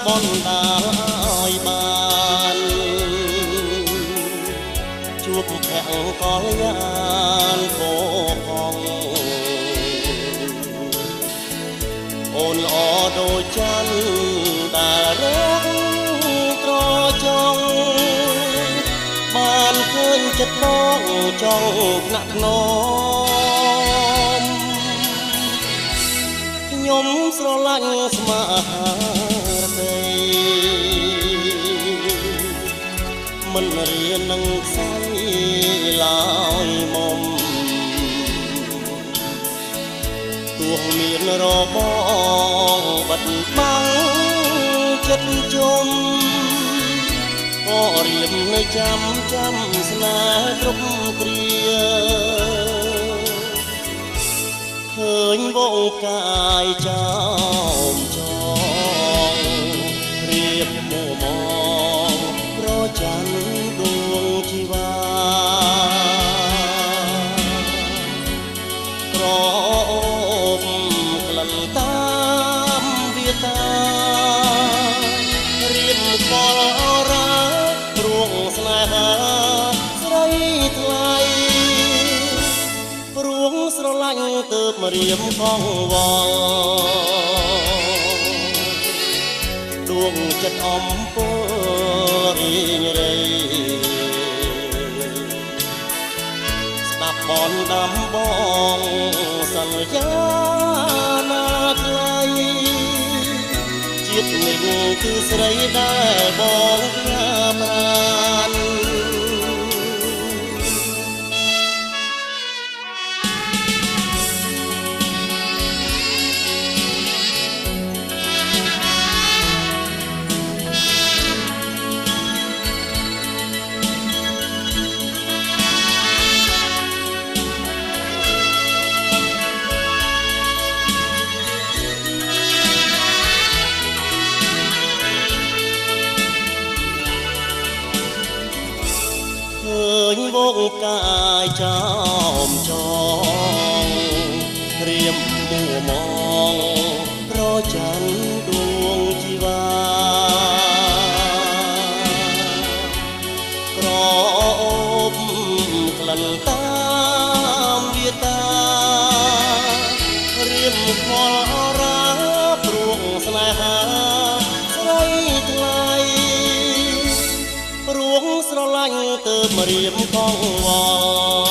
បនដាឲ្យបានជួបភក្តិកល្យានគោផងអូនល្អដូចច័ន្ទដែលរងត្រចង់បានឃើញចិត្តបងចង់ថ្នាក់ថ្នមខ្ញុំស្រឡាញ់ស្មារតីមិនរៀននឹងខ្សែឡើយមុំទោះមានរបងបិទបាំងចិត្តជុំក៏រៀបនៅចាំស្នេហ៍គ្រប់គ្រាឃើញវងកាយចោមចងរៀបមួមងប្រច័នដួងជីវាក្រអូបក្លិនតាមវាតារៀបកលរាព្រួងស្នេហាស្រីថ្លៃព្រួងស្រឡាញ់ទើបរៀបកងវល់ដួងចិត្តអំពើរីងរៃស្ដាប់បនដាំបងសន្យាណាខ្លីជាតិនេះគឺស្រីដែលបងផ្ញើប្រានឃើញវងកាយចោមចងរៀមមួមងប្រច័នដួងជីវាក្រអូបក្លិនតាមវាតារៀមខលរាព្រួងស្នេហាស្រីថ្លៃព្រួងស្រឡាញ់ទើបមករៀបកងវល់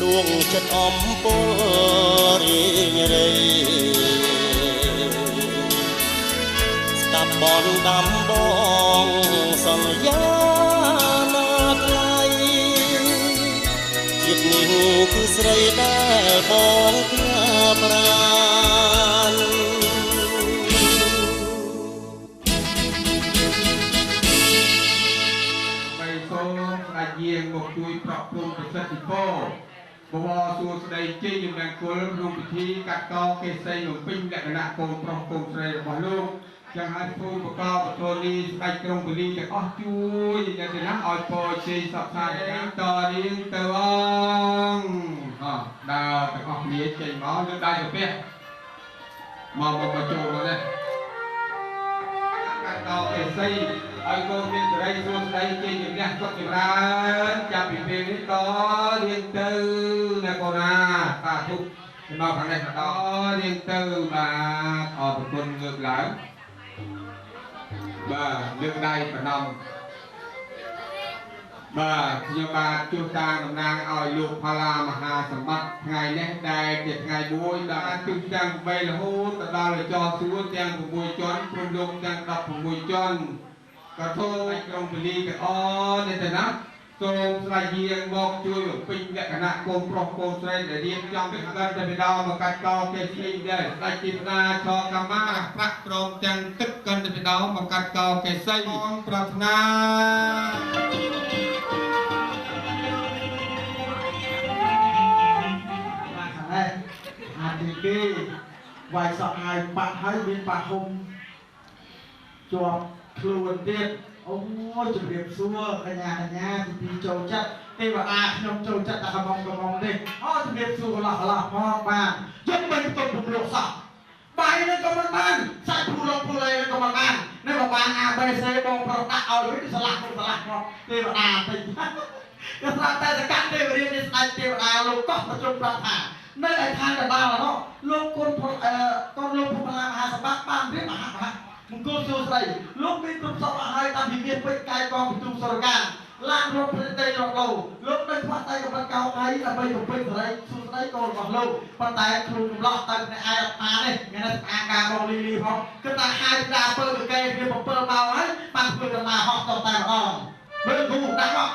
ដួងចិត្តអំពលរីងរៃស្ដាប់បនដាំបងសន្យាណាខ្លៃជាតិនេះគឺស្រីដែលបងផ្ញើប្រានយាងមកជួយប្រក់ព្រំប្រសិទ្ធិពរបវរសួស្ដីជ័យជំនះគុលក្នុងពិធីកាត់កោកេសីលំពេញលក្ខណៈកូនប្រុសកូនស្រីរបស់លោកយ៉ាងហើយភូមិបកបធនីស្ដេចក្រុងពលីទាំងអស់ជួយអ្នកទាំងណាឲ្យពរជ័យសពសាតាមតរៀងទៅដើរទាំងអស់គ្នាចេញមកលើដៃកាពះមកចូលមកនេះកាត់កោកេសីឲ្យកូនមានសេរីសួស្ដីជ័យជំនះសុខចម្រើនចាប់ពីពេលនេះតរៀងទៅអ្នកកូនណាសាធុមកខាងនេះតរៀងទៅបាទអរគុណលើកឡើងបាទលើកដៃប្រណម្យបាទខ្ញុំបាទជួបតាតំណាងឲ្យលោកផាឡាមហាសម្បត្តិថ្ងៃនេះដែលជាថ្ងៃមួយដែលទិញទាំង8រហូតដល់ចោសួរទាំង6ជាន់ព្រមលោកទាំង16ជាន់ក៏ធំឯក្រុងពលីទាំងអស់នេះទៅណាសូមស្រាយយាងមកជួយបំពេញលក្ខណៈកូនប្រុសកូនស្រីដែលរៀបចំពីកិនទៅពីដល់មកកាត់កោគេស្អីដែរស្ដេចទីតាឆកម្មាប្រាក់ព្រមទាំងទឹកកិនទៅពីដល់មកកាត់កោគេស្អីបងប្រាថ្នាអាទីគេវាយសក់ហើយបាក់ហើយមានបាក់ហុំជាប់ខ្លួនទៀតអូជំរាបសួរកញ្ញាទីពីចូលចិត្តទេវតាខ្ញុំចូលចិត្តតែកំងទេអូជំរាបសួរកន្លះផងបាទយើងមិនទៅពំលក់សោះ bài nó có một bàn sai phù lông phù lây nó có một bàn nếu mà bàn A B C bông pro đã ao lưới thì salak nó thì mà thì cái sao ta sẽ cắt đi và đi sai thì mà lục có mà chung ra thả nơi này than là bao là nó lục con lục phù làm hà sa bát ban biết mà hả một cô siêu dày lúc đi cùng sau hai tam bị viên với cai con bị tung sờ gan lan lục lên đây lọc đầu lúc đây khoát tay của bạn cao ấy là bây giờ bên ở đây xuống đây còn còn lâu bàn tay khung lọt tay này ai đặt phá đây nghe nó ca bò li li không cứ ta hai đa pơ từ cây kia một pơ bao ấy bằng pơ là họ tỏ tay họ bên cũng một đá họ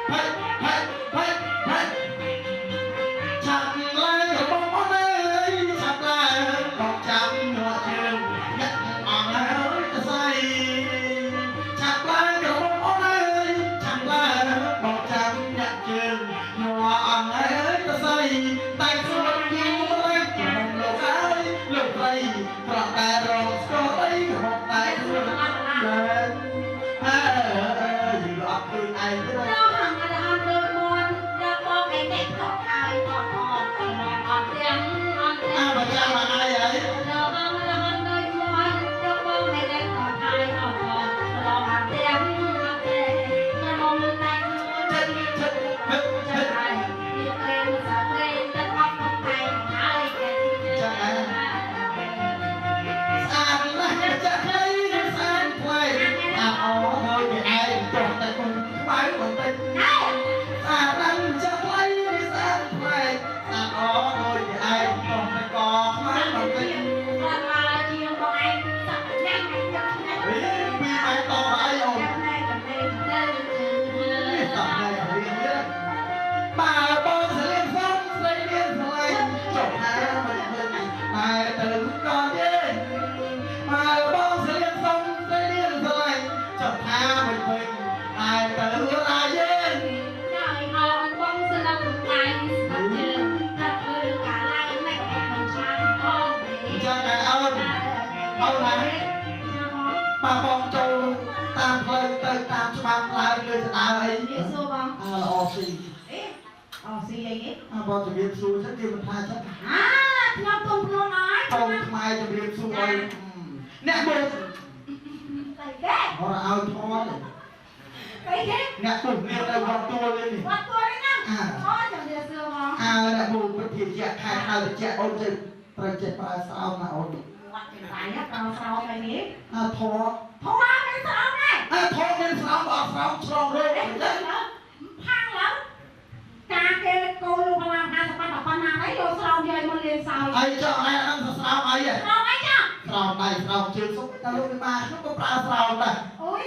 hey hey hey hey chặt lại cái bóng bóng đây chặt lại bóng chạm ngựa trường nhất on ơi ta say chặt lại cái bóng bóng đây chặt lại bóng chạm nhặt trường ngựa on ơi ta say tay xuôi như lấy chồng lục ấy còn tay rồi có thấy một tay xuôi lên dự lọt từ này tới đây bà cha mà ai vậy? bà con châu tam phơi tây tam tam lại người ta ấy xì xì ấy bọn chuẩn bị xu rất nhiều mình thay chắc nhau tôm luôn nói tôm mai chuẩn bị xu rồi nè bột họ là ao cho nè bột liền là quạt tua lên nè bột bất thiệt chẹt hai hai là chẹt ôn chẹt rồi chẹt ba sao mà ôn sao mày biết thọ cái sao này thọ bên sao bỏ sao xong rồi hang lắm ca kê cô luôn mà làm hai tập tập nào đấy vô sao chơi mà liền sao ai cho ai ăn sao ai vậy sao ấy chứ sao này sao chưa sống ta luôn ba nó có ba sao này ôi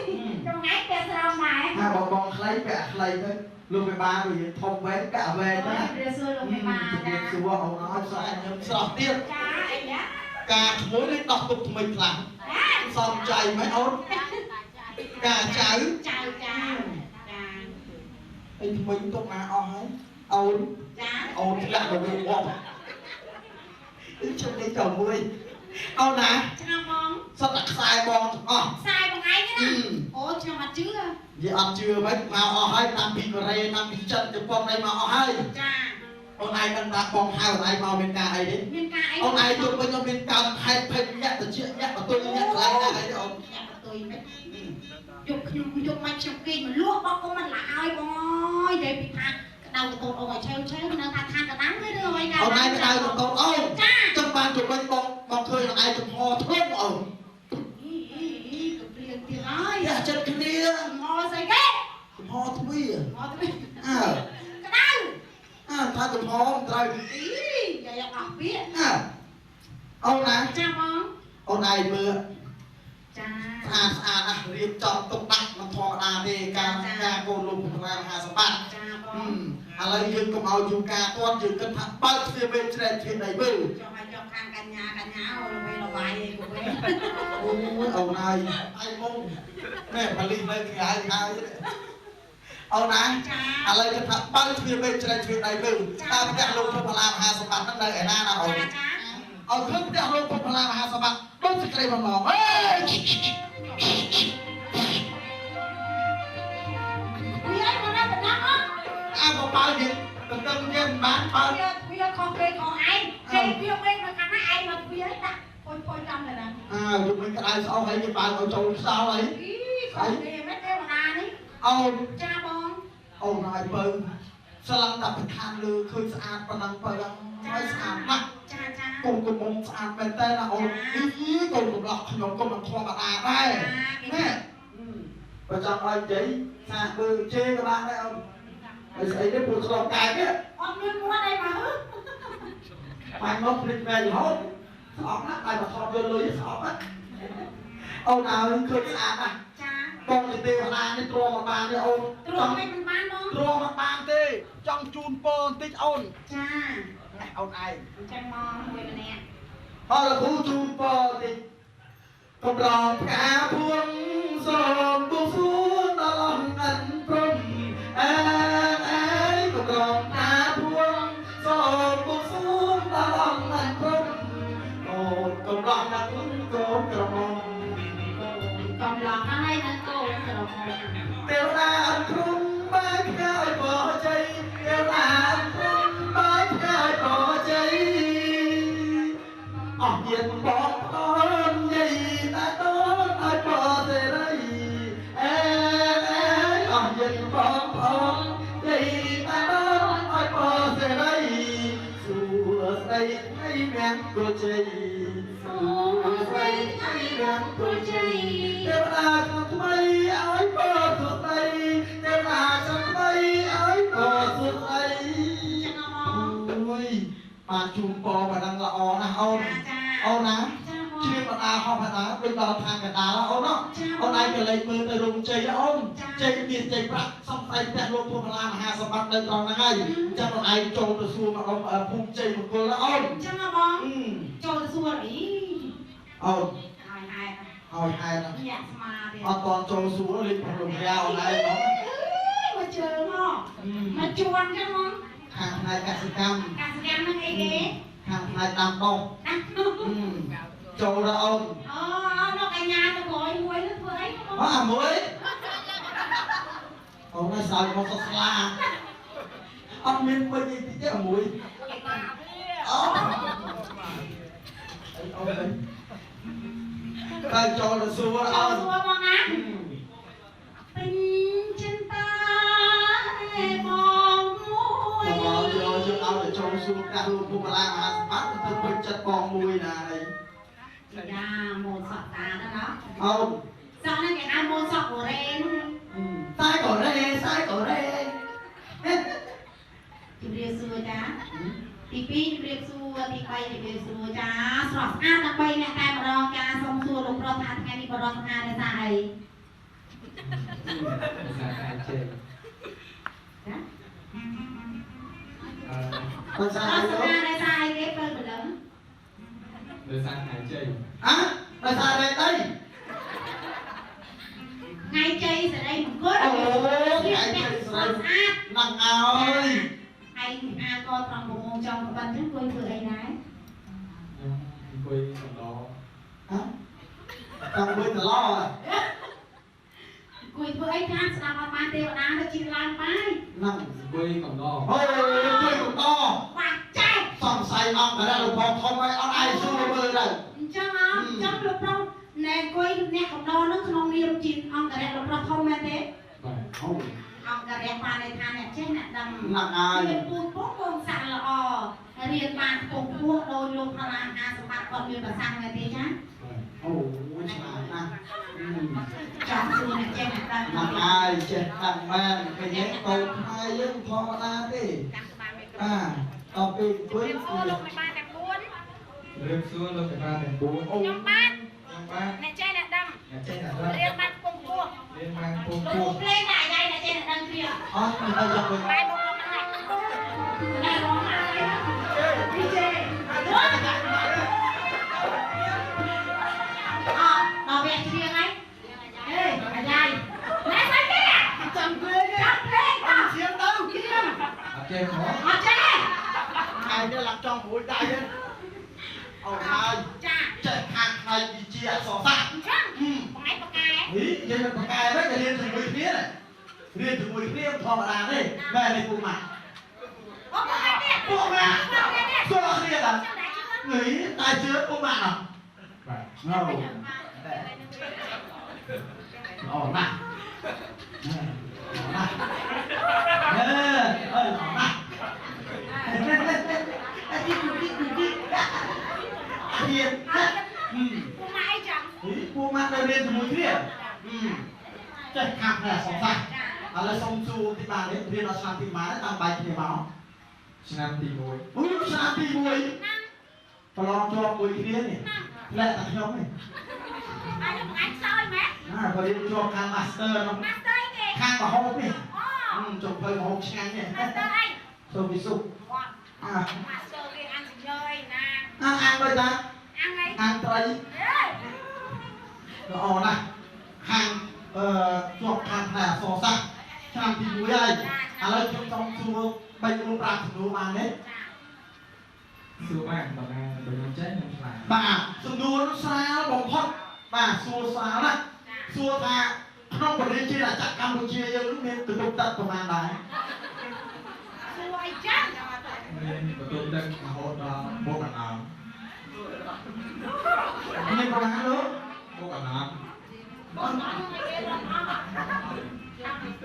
trong ngày cái sao này bọn lấy cả lấy đấy luôn ba rồi thông với cả về đó xưa luôn ba xưa ông nói sao anh sao tiếp cả mối đến đọc tục mình làm xong chạy mấy ôn cả cháu anh mình tục mà ôn thì lại một người ôn trong đây chồng vui ôn nè sao đặt sai bon sai bằng ai thế nào ôi chưa mặt chứ vậy ăn chưa mấy mà hai năm bị rồi năm bị chân cho con đây mà hai ông ai đang đặt con hai ông ai mau bên ca ấy đấy ông ai chụp bên trong bên cầm hai phên nhặt từ chuyện nhặt và tôi nhặt lại ra đấy ông dục mày chụp kia mà luộc bóc con mình là ai boy để bị than đầu của tôi ông chơi nó than cả nắng đấy rồi ông ai cái đầu của tôi ông trong ban chụp bên con khơi là ai chụp ho thơm ông dạ chân kia ho say ghét ho thui cái ta chụp ho rồi vậy là học biết ông này cha bóng ông này vừa cha riêng chọn tục đặt nó thọ đà về ca cô lùng ra hà sa bát lấy dương công ao dương ca toan dương cân thẳng bao phía bên trên phía này bự cho khang cả nhà rồi quay là bài của mình ôi ông này ai mong mẹ phải lên lên cái ai ông này lấy cân thẳng bao phía bên trên phía này bự ta phải lùng cho làm hà sa bát nó đây ở na nào ông không phải lùng cho làm hà sa bát đốt cái này bằng ngõ bao nhiêu từng tâm nhân bán bao ខុសគេខុសឯងគេវាវិញមកខាងណាឯងមកវាដាក់ពុយចំទៅណាយប់មិញក្តៅស្អុកហើយគេបើកឲ្យចូលខ្សោយអីអីគេមិនទេបណ្ដានេះអូនចាបងអូនហើយបើស្លឹងតែប្រខានលើឃើញស្អាតប៉ុណ្ណឹងបើហើយស្អាតណាស់ចាកូនកំមុំស្អាតមែនតើណាអូនអីកូនកំឡោះខ្ញុំក៏មិនធម្មតាដែរណាបើចង់ឲ្យនិយាយសាកមើលជេរក៏បានដែរអូនហើយស្អីនេះពួកស្រុកកែនេះអត់មានមួតអីមកបាញ់មកព្រិចមែនរហូតស្អប់ណាស់តែមកថតយកលុយស្អប់ណាអូនឲ្យឃើញស្អាតណាស់ចាបងជាទេវតានេះទ្រាំមកបានទេអូនទ្រាំមិនបានបងទ្រាំមកបានទេចង់ជូនពរបន្តិចអូនចាអូនឯងអញ្ចឹងមកមួយម្នាក់ហើយលោកគ្រូជូនពរបន្តិចកំឡោងផ្កាភួងសូមបួងសួងដល់អង្គិនព្រំអើយកំឡោងផ្កាភួងសូមបួងសួងដល់អង្គិនព្រំអូនកំឡោងដាក់កូនក្រមុំកំឡោងឲ្យនឹងកូនក្រមុំទេវតាអព្រំបានផ្កាឲ្យបោះជ័យទេវតាអព្រំបានផ្កាឲ្យបោះជ័យអស់ញាតិបងប្អូនយាយតាតូនឲ្យបោះសេរីអេអស់ញាតិបងប្អូនយាយតាតូនឲ្យបោះសេរីសួស្ដីឲ្យមានគូជ័យសួស្ដីឲ្យមានគូជ័យទេវតាថ្មីឲ្យបោះសុស្ដីទេវតាថ្មីឲ្យបោះសុស្ដីអូយបានជូនពរបណ្ដឹងល្អណាស់អូនអូនណាជ្រាបបណ្ដាហោះបណ្ដាដូចដល់ខាងកណ្ដាលអូនអូនឯងក៏លេចមើលទៅរោងជ័យអូនជ័យមានជ័យប្រាក់សំស្អីផ្ទះលោកភូមិឡាមហាសម្បត្តិនៅត្រង់ហ្នឹងហើយចាំអូនឯងចូលទៅសួរមកភូមិជ័យមង្គលណាអូនចឹងបងចូលទៅសួរអីអូនឲ្យហែតញាក់ស្មាទេអត់តចូលសួរលេខព្រមរាអូនឯងបងមកជើងមកជួនចឹងហ្មងខាងផ្នែកកសិកម្មហ្នឹងអីគេខាងផ្នែកដាំដុះចូលដល់អូនអូលោកកញ្ញាទៅក្រោយមួយទៅធ្វើអីអាមួយអូនឲ្យសើចមកសុខស្លាអត់មានពេញអីតិចទេអាមួយអូអូនតែចូលទៅសួរអូនសួរមកណាពេញចិនតាបងមួយបងយកឲ្យទៅចូលសួរកាសលោកភូមិឡាមហាសម្បត្តិទៅពេញចិត្តបងមួយណាហើយយ៉ាមូនសក់តាណាអូនសក់នេះគេហៅមូនសក់កូរ៉េសាយកូរ៉េជំរាបសួរចាទី2ជំរាបសួរទី3ជំរាបសួរចាស្រស់ស្អាតដល់3អ្នកតែម្ដងចាសូមសួរលោកប្រុសថាថ្ងៃនេះបរិសុទ្ធស្អាតដោយសារអីដោយសារអីដោយសារអីគេពេលព្រលឹមដោយសារថ្ងៃជ័យដោយសារអីទៅថ្ងៃជ័យសេរីមង្គលអូថ្ងៃជ័យស្អាតណាស់ហើយហើយអាកត្រង់6 ចុងប៉ុណ្ណឹងគួយធ្វើអីដែរអង្គុយកំដរតាមមួយតឡគួយធ្វើអីថាស្ដាប់អត់បានទេវតាទៅជិះឡើងបាយហ្នឹងអង្គុយកំដរអូជួយកំដរបាក់ចែកសង្ស័យអង្គរៈលោកផងធំហើយអត់ឯងសួរមើលទៅអញ្ចឹងចង់លោកប្រុសណែអង្គុយអ្នកកំដរនឹងក្នុងនាមជាអង្គរៈលោកប្រុសធំមែនទេបាទអូអង្គរៈបានន័យថាអ្នកចេះអ្នកដឹងណាស់ហើយរៀនពូនពងបងសាក់ល្អរៀនបានពងពោះដោយលោកផលាហាសម្បត្តិគាត់មានប្រសាសន៍មែនទេចាអូឆ្លាតណាស់ចង់សួរអ្នកចេះអ្នកដឹងណាស់ហើយចេះដឹងមែនគេនិយាយកូនខ្មែរយើងធម្មតាទេដល់ពេលអង្គុយសួរលោកមិនបានតែ4រៀបសួរលោកមិនបានតែ4អូខ្ញុំបានអ្នកចេះអ្នកដឹងរៀនបានពងពោះលោកភ្លេងតែយាយអ្នកចេះអ្នកដឹងគ្នាអត់មិនឲ្យយកបែបមកមកហើយតែរងហើយឌីជេដល់វគ្គច្រៀងហើយអេអាយាយណែស្អីគេចាំភ្លេងអត់ច្រៀងទៅច្រៀងអត់ចេះហ៎អត់ចេះហើយនេះឡើងចង់ព្រួយដៃហ្នឹងអូហើយចាចេះខាងផ្នែកវិជាអក្សរសាស្ត្រអញ្ចឹងបងឯងបកកែហីយើងបកកែហ្នឹងគេរៀនជាមួយគ្នារៀនជាមួយគ្នាធម្មតាទេមែនទេពូម៉ាក់អូបងឯងទេពូម៉ាក់ Xua kia cả. Nghĩ tài chứa của bạn à? Ngầu. Ổn này. Hiền. Cô mang đây lên mũi kia. Chạy khắp này sòng sạch. Là sông chu thì bà đấy riêng là sang thì má tăng bài thì máu. Sang tì mùi. Sang thì mùi. Và lo cho mùi kia này. Lại tặng nhóm này. Và đi cho khang master nó. Khang vào hộp này. Trông hơi hộp chanh này. Xong đi sụp. Ăn đây ta. Ăn đây. Rồi này. Khang chuột khang là sò sạch. Sang thì mùi đây. Là trong xua bây giờ ra thì đồ mà đấy. Xua mạc bà nè, bởi nó chết nó phải. Bà xung đua nó xa nó bóng thoát. Bà xua xa này. Xua thà không có đến chi là chắc Campuchia nhưng lúc nên từ tục tật của màn đấy. Nên bà tôi đang hỗ bố cả nào. Nên có bán nữa. Bố cả nào.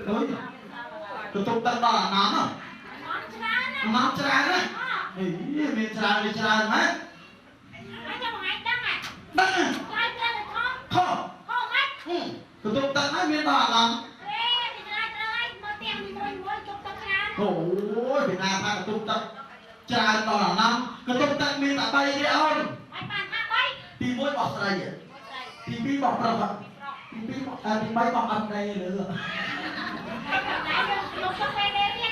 Đúng. Từ tục tật đó là nón à? Nón trà đấy. Mình trà đi trà mấy. Đăng à? Không. Từ tục tật mấy miền đó làm. Ôi, Việt Nam ta tục tật trà đó là năm. Cái tục tật miền ta bay đi ông. Thì mỗi bọc ra vậy. Thì bi bọc ra vậy. Thì bay bọc âm đây nữa.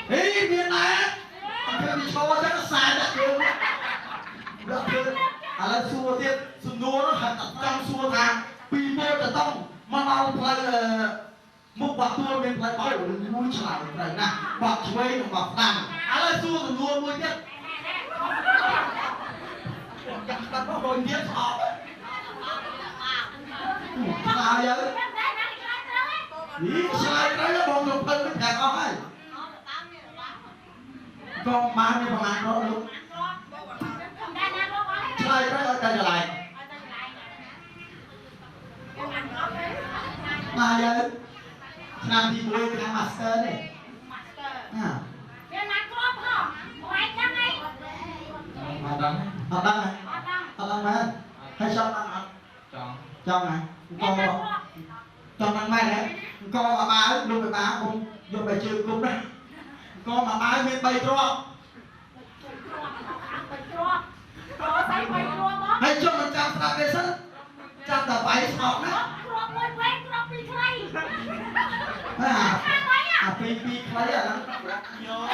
Ê, miền này. Cái bị cho chắc nó xài đã kêu. Được chưa? Là xua tiếp. Xung đua nó thật trong xua thang. Vì mô trở tông. Mà nào phải một bạc tua mình phải bảo vui trở lại này nè. Bạc chuối bạc nằm. Là xua xung đua môi tiếp. Ta có hồi tiếp họ. Sao vậy? Ý sai cái nó bông lục thân với thẻ con ấy. Con bán đi bằng nó luôn. Sai cái ở đây trở lại. Mà vậy? Làm gì bùi cái master này? Họ đắng. Họ đăng này? Họ đăng này? Hay sao đăng hả? Trong này? Con đăng mai này? Con mà bà ấy luôn với bà không? Vô bài chơi cung đấy. Con mà bà ấy biết bay trọ. Hay cho mình chăm sạc cái sân. Chăm tờ váy sọt đấy. Pi khay à? Nhớ.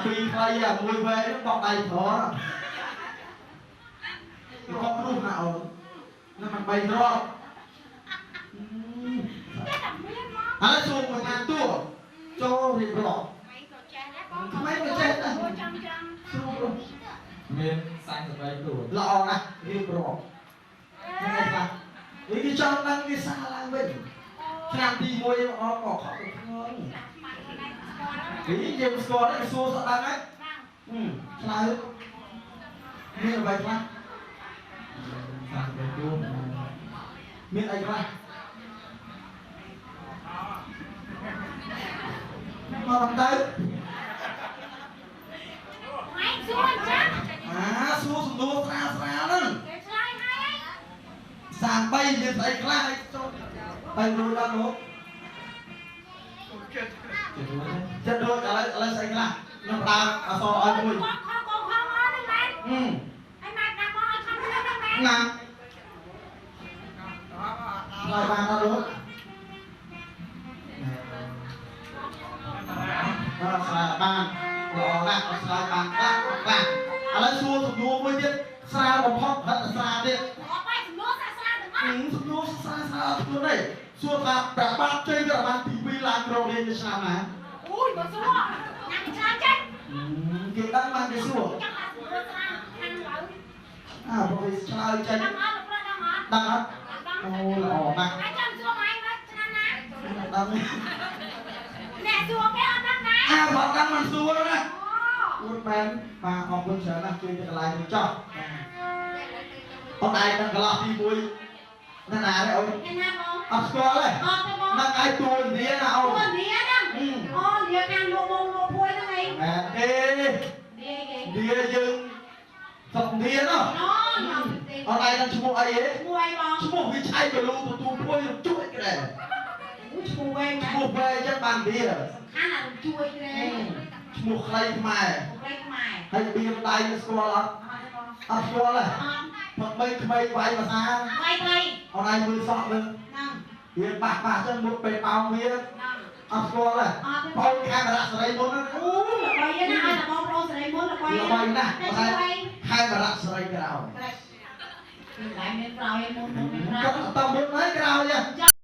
Pi khay à? Mùi về nó bọc đầy thỏ. Con lúc nào nó mặc bay rõ. Hãy xuống một ngàn tua. Cho thì rõ. Mấy cái chết này. Miền xanh rồi bay tuổi. Lọ này, đi rõ. Nghe sao? Ý cái trong đang đi xa lang bên. Làm thì môi nó bỏ khó được không? Ý nhiều score đấy, xua sợ đang ấy. Sao hết? Như là vậy mà. Xanh bay tuổi. Miền anh ra. Mà làm tay. Xua xuống đua xa lắm. Sàn bay như vậy ra tay đôi ra nữa. Chết đôi cả lấy xanh ra. Nó ta so ở mùi. Nào. Lại bàn ra nữa. Xài bàn. Đó là xài bàn ta. Lấy xua xuống đua mùi tiết. Xa một phong thật là xa đi. Xua xa xuống đây. Xua ta đã bắt chơi cả bạn tí vi làm rồi lên cho sao này. Ui, có xua. Nằm sao chết. Cái đang mang cái xua. Bởi vì sao chơi. Đăng á. Ôi là ổ mà. Ai chăm xua mày đó, cho nên là. Đăng. Nè xua cái ơn đó. រត់ដល់មិនស្រួលណាអួតមែនបាទអរគុណច្រើនណាស់ជួយទៅកន្លែងនេះចោះអូនឯងនឹងកន្លោះទី1ណាណាទេអូន ឯណាបង អត់ស្គាល់ទេ អត់ទេបង នឹងឯងតួឥណ្ឌាណាអូន អូនេះហ្នឹងអូនេះខាងលោកបងលោកពួយហ្នឹងឯង មែនទេ នេះគេ ឥណ្ឌាយើងស្រុកឥណ្ឌាណោះ អូមកទេ អូនឯងនឹងឈ្មោះអីហ៎ ពួយបង ឈ្មោះវិឆ័យបលូទទួលពួយជួយក្រែ អូឈ្មោះវែង ឈ្ ណា មោះវែងចឹងបានឥណ្ឌា ខាងណាជួយទេ ឈ្មោះខ្លីខ្មែរ ប្លែកម៉ែ ហើយបៀមដៃស្គាល់អត់ អត់ទេបងអត់ស្គាល់ទេ អត់ ផឹកបីក្មេងវាយភាសា វាយត្រី អូនឯងមើលសក់មើល ហ្នឹង វាបាក់ចឹងមុខពេលប៉ោងវា ហ្នឹង អត់ស្គាល់ទេ អត់ទេ បោកខេមរៈសេរីមុនហ្នឹង អូល្បីណាស់ឲ្យតែបងប្អូនសេរីមុនល្បី ល្បីណាស់ តែ តែ ជួយ ខេមរៈសេរីក្រោយ តែមានក្រោយមុនមានក្រោយ គាត់តមុនហើយក្រោយ